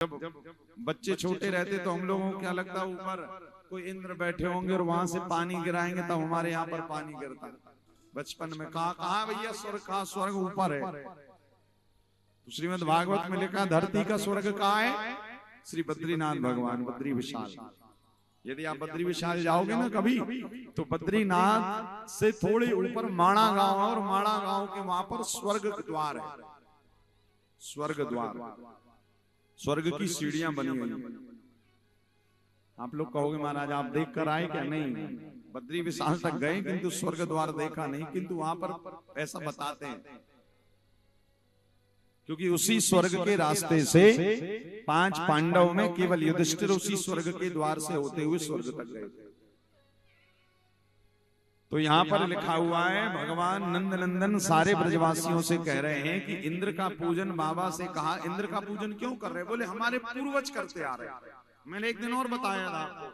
जब बच्चे छोटे रहते तो हम लोगों को क्या लगता, ऊपर कोई इंद्र बैठे होंगे और वहां से पानी गिराएंगे तब हमारे यहाँ पर पानी गिरता। बचपन में कहा भैया स्वर्ग, कहा स्वर्ग ऊपर है। श्रीमद् भागवत में लिखा धरती का स्वर्ग कहाँ है? श्री बद्रीनाथ भगवान, बद्री विशाल। यदि आप बद्री विशाल जाओगे ना कभी, तो बद्रीनाथ से थोड़े ऊपर माणा गांव है और माणा गांव के वहां पर स्वर्ग द्वार है। स्वर्ग द्वार, स्वर्ग की सीढ़ियां बनी हुई। आप लोग कहोगे महाराज आप देख कर आए क्या? नहीं, बद्री विशाल तक गए किंतु स्वर्ग द्वार देखा नहीं, किंतु वहां पर ऐसा बताते हैं क्योंकि उसी स्वर्ग के रास्ते से 5 पांडव में केवल युधिष्ठिर उसी स्वर्ग के द्वार से होते हुए स्वर्ग तक गए। तो यहाँ पर लिखा हुआ है भगवान नंद नंदन सारे ब्रजवासियों से कह रहे हैं कि इंद्र का पूजन, बाबा से कहा इंद्र का पूजन क्यों कर रहे? बोले हमारे पूर्वज करते आ रहे हैं। मैंने एक दिन और बताया था आपको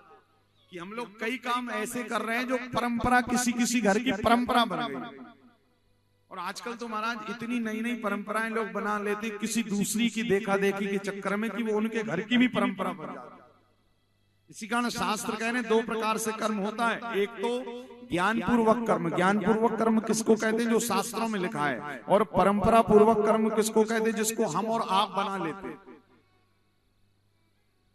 कि हम लोग कई काम ऐसे कर रहे हैं जो परंपरा, किसी किसी घर की परंपरा बन गई। और आजकल तो महाराज इतनी नई नई परंपराएं लोग बना लेते किसी दूसरी की देखा देखी के चक्कर में कि वो उनके घर की भी परंपरा बन जाती। इसी कारण शास्त्र कह रहे हैं 2 प्रकार से कर्म होता है। एक तो ज्ञान पूर्वक कर्म, ज्ञान पूर्वक कर्म किसको कहते हैं? जो शास्त्रों में लिखा है। और परंपरा पूर्वक कर्म किसको कहते हैं? जिसको हम और आप बना लेते हैं।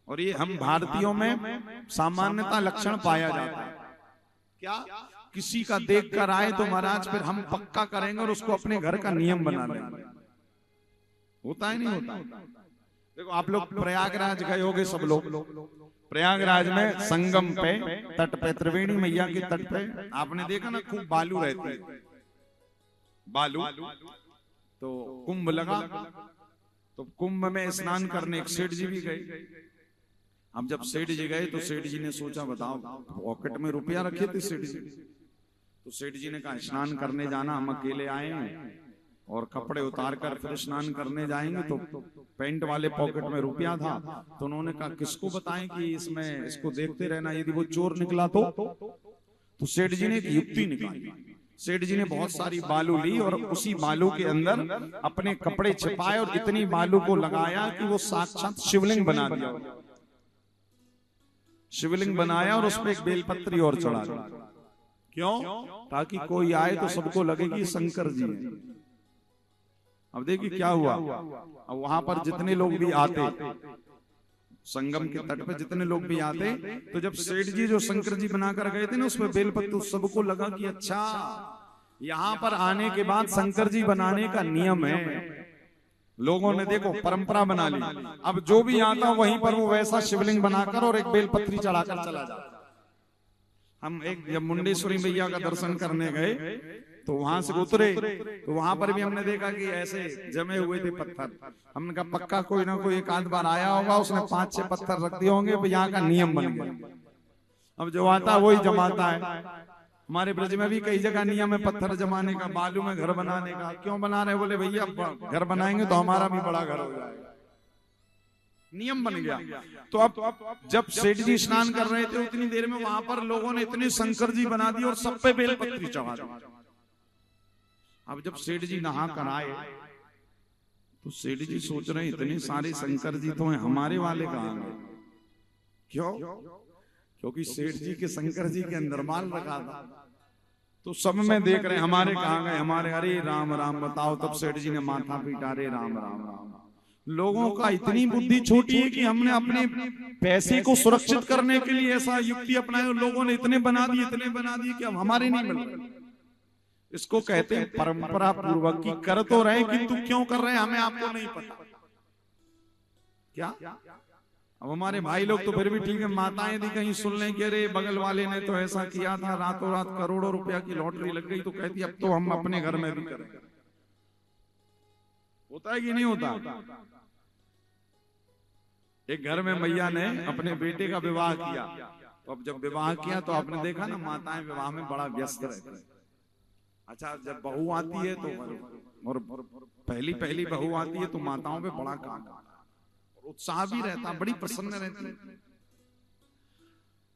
और ये हम भारतीयों में सामान्यता लक्षण पाया जाता है। क्या? किसी का देख कर आए तो महाराज फिर हम पक्का करेंगे और उसको अपने घर का नियम बना लेंगे। होता है नहीं होता? देखो आप लोग प्रयागराज गए होगे सब लोग। प्रयागराज में संगम पे, तट पे, त्रिवेणी मैया के तट पे आपने देखा ना खूब बालू रहती है। बालू तो कुंभ लगा, तो कुंभ में स्नान करने एक सेठ जी भी गए। अब जब सेठ जी गए तो सेठ जी ने सोचा बताओ, पॉकेट में रुपया रखे थे सेठ जी। तो सेठ जी ने कहा स्नान करने जाना, हम अकेले आए हैं और कपड़े उतार कर फिर स्नान करने जाएंगे। तो पैंट वाले पॉकेट में रुपया था। तो उन्होंने कहा किसको बताएं कि इसमें, इसको देखते रहना, यदि वो चोर निकला तो सेठ जी ने एक युक्ति निकाली। सेठ जी ने बहुत सारी बालू ली और उसी बालू के अंदर अपने कपड़े छिपाए और इतनी बालू को लगाया कि वो साक्षात शिवलिंग बना दिया। शिवलिंग बनाया और उसमें एक बेलपत्री और चढ़ा दी। क्यों? ताकि कोई आए तो सबको लगे कि शंकर जी हैं। अब देखिए क्या हुआ। अब वहां पर जितने लोग भी आते, संगम के तट पे जितने लोग भी आते, तो जब सेठ जी जो शंकर जी बनाकर गए थे ना उसमें बेलपत्र, सबको लगा कि अच्छा यहाँ पर आने के बाद शंकर जी बनाने का नियम है। लोगों ने देखो परंपरा बना ली। अब जो भी आता वहीं पर वो वैसा शिवलिंग बनाकर और एक बेलपत्री चढ़ाकर चला जाता। हम एक जब मुंडेश्वरी मैया का दर्शन करने गए तो वहां से उतरे तो वहां पर भी हमने देखा कि ऐसे जमे हुए थे पत्थर। हमने कहा पक्का कोई ना कोई एक आध बार आया होगा, उसने 5-6 पत्थर रख दिए होंगे, यहाँ का नियम बन गया। अब जो आता वही जमाता है। हमारे ब्रज में भी कई जगह नियम है पत्थर जमाने का, बालू में घर बनाने का। क्यों बना रहे? बोले भैया घर बनाएंगे तो हमारा भी बड़ा घर हो जाएगा। नियम बन गया। तो अब जब सेठ जी स्नान कर रहे थे उतनी देर में वहां पर लोगों ने इतने शंकर जी बना दिए और सब पे बेलपत्री चढ़ा दी। अब जब सेठ जी नहा कर आए तो सेठ जी सोच रहे इतने सारे शंकर जी तो हैं, हमारे वाले कहाँ गए? क्यों? क्योंकि सेठ जी के शंकर जी के अंदर माल रखा था। तो सब में देख रहे हमारे कहाँ गए, हमारे। अरे राम राम बताओ। तब सेठ जी ने माथा पीटा, रे राम राम राम। लोगों का इतनी बुद्धि छोटी है कि हमने अपने पैसे को सुरक्षित करने के लिए ऐसा युक्ति अपनाई। लोगों ने इतने बना दिए कि अब हमारे नहीं बन रहे। इसको कहते हैं परंपरा पूर्वक की कर तो रहे किंतु क्यों कर रहे हैं हमें आपको नहीं पता। क्या? अब हमारे भाई लोग तो फिर भी ठीक है, माताएं यदि कहीं सुन लें कि अरे बगल वाले ने तो ऐसा किया था, रातों रात करोड़ों रुपया की लॉटरी लग गई, तो कहती अब तो हम अपने घर में भी करें। होता है कि नहीं होता? एक घर में मैया ने अपने बेटे का विवाह किया। तो अब जब विवाह किया तो आपने देखा ना माताएं विवाह में बड़ा व्यस्त रहती है। अच्छा जब बहू आती है तो, और पहली बहू आती है तो माताओं पे बड़ा काम, उत्साह भी रहता, बड़ी प्रसन्न रहती है।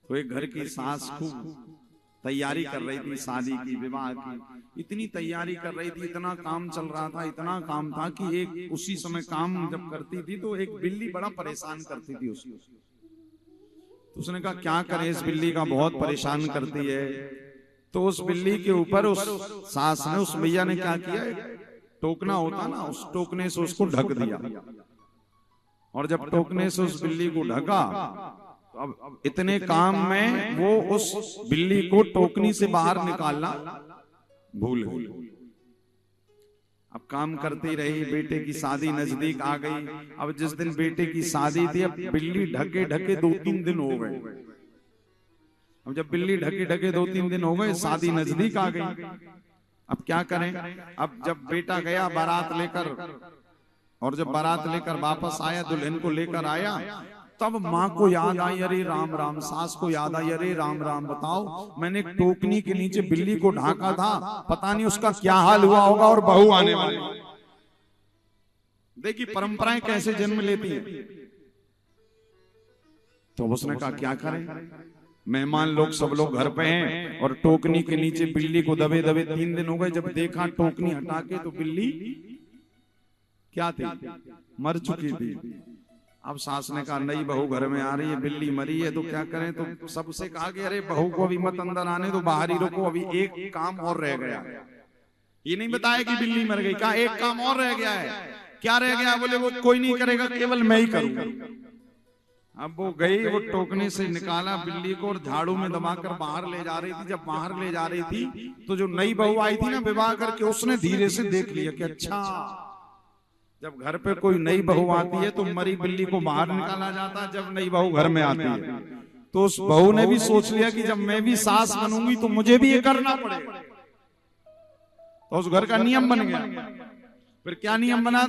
तो एक घर की सास खूब तैयारी कर रही थी शादी की, विवाह की, इतनी तैयारी कर रही थी, इतना काम चल रहा था, इतना काम था कि एक उसी समय काम जब करती थी तो एक बिल्ली बड़ा परेशान करती थी उसको। तो उसने कहा क्या करे, इस बिल्ली का बहुत परेशान करती है। तो उस बिल्ली के ऊपर उस सास ने, उस भैया ने क्या किया, टोकना होता ना, उस टोकने से उसको ढक दिया। और जब टोकने से उस बिल्ली को ढका, तो अब इतने काम में वो उस बिल्ली को टोकनी से बाहर निकालना भूल गई। अब काम करती रही, बेटे की शादी नजदीक आ गई। अब जिस दिन बेटे की शादी थी, अब बिल्ली ढके ढके 2-3 दिन हो गए। अब जब बिल्ली ढके ढके 2-3 दिन हो गए, शादी नजदीक आ गई। अब क्या करें। अब जब बेटा गया बारात लेकर, और जब बारात लेकर वापस आया, दुल्हन को लेकर आया, तब माँ को याद आई, अरे राम राम, सास को याद आई, अरे राम राम, बताओ मैंने एक टोकनी के नीचे बिल्ली को ढाका था, पता नहीं उसका क्या हाल हुआ होगा, और बहू आने वाली। देखिए परंपराएं कैसे जन्म लेती हैं। तो उसने कहा क्या करें, मेहमान लोग सब लोग घर पे हैं, और टोकनी के नीचे बिल्ली को दबे दबे 3 दिन हो गए। जब देखा टोकनी हटा के, तो बिल्ली क्या थी, मर चुकी थी। अब सास ने कहा नई बहू घर में आ रही है, बिल्ली मरी है, तो क्या करें। तो सबसे कहा कि अरे बहू को अभी मत अंदर आने दो, बाहर ही रुको, अभी एक काम और रह गया। ये नहीं बताया कि बिल्ली मर गई, कहा एक काम और रह गया है। क्या रह गया, बोले वो कोई नहीं करेगा, केवल मैं ही करूंगा। अब वो गई, वो टोकने से निकाला बिल्ली को और झाड़ू में दबाकर बाहर ले जा रही थी। जब बाहर ले जा रही थी, तो जो नई बहू आई थी ना विवाह करके, उसने धीरे से देख लिया कि अच्छा, जब घर पे कोई नई बहू आती है तो मरी बिल्ली को बाहर निकाला जाता है, जब नई बहू घर में आती है। तो उस बहू ने भी सोच लिया कि जब मैं भी सास बनूंगी तो मुझे भी ये करना पड़ेगा। तो उस घर का नियम बन गया। फिर क्या नियम बना,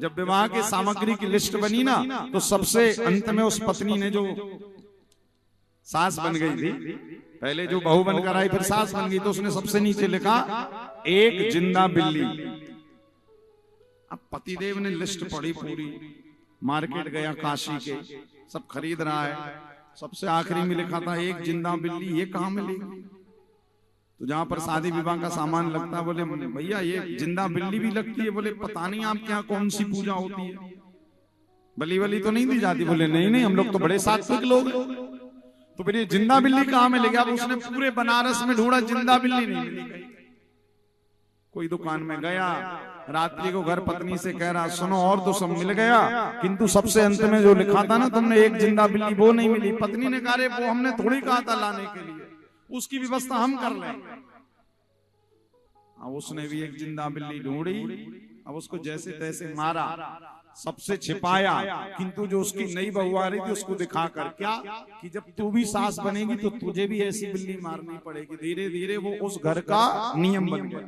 जब विवाह की सामग्री की लिस्ट बनी ना, तो सबसे अंत में उस पत्नी ने, जो सास बन गई थी, पहले जो बहू बनकर आई फिर सास बन गई, तो उसने सबसे नीचे लिखा एक जिंदा बिल्ली। अब पतिदेव ने लिस्ट पढ़ी पूरी, मार्केट गया काशी के, सब खरीद रहा है, सबसे आखिरी में लिखा था एक जिंदा बिल्ली। ये कहाँ मिलेगी। तो जहां पर शादी विवाह का सामान लगता है, बोले भैया ये जिंदा बिल्ली भी लगती है। बोले पता नहीं आपके यहाँ कौन सी पूजा होती है, बलि वली तो नहीं दी जाती। बोले नहीं नहीं, हम लोग तो बड़े सात्विक लोग हैं। तो फिर ये जिंदा बिल्ली कहाँ मिलेगी। अब उसने पूरे बनारस में ढूंढा, जिंदा बिल्ली नहीं मिली। कोई दुकान में गया, रात्रि को घर पत्नी से कह रहा, सुनो और तो सब मिल गया, किंतु सबसे अंत में जो लिखा था ना तुमने एक जिंदा बिल्ली, वो नहीं मिली। पत्नी ने कहा वो हमने थोड़ी कहा था लाने के लिए, उसकी व्यवस्था हम कर लेंगे। अब उसने भी एक जिंदा बिल्ली ढूंढी। अब उसको जैसे तैसे मारा, सबसे छिपाया, किंतु जो उसकी नई बहू आ रही थी उसको दिखाकर क्या कि जब तू भी सास बनेगी तो तुझे भी ऐसी बिल्ली मारनी पड़ेगी। धीरे धीरे वो उस घर का नियम बन गया।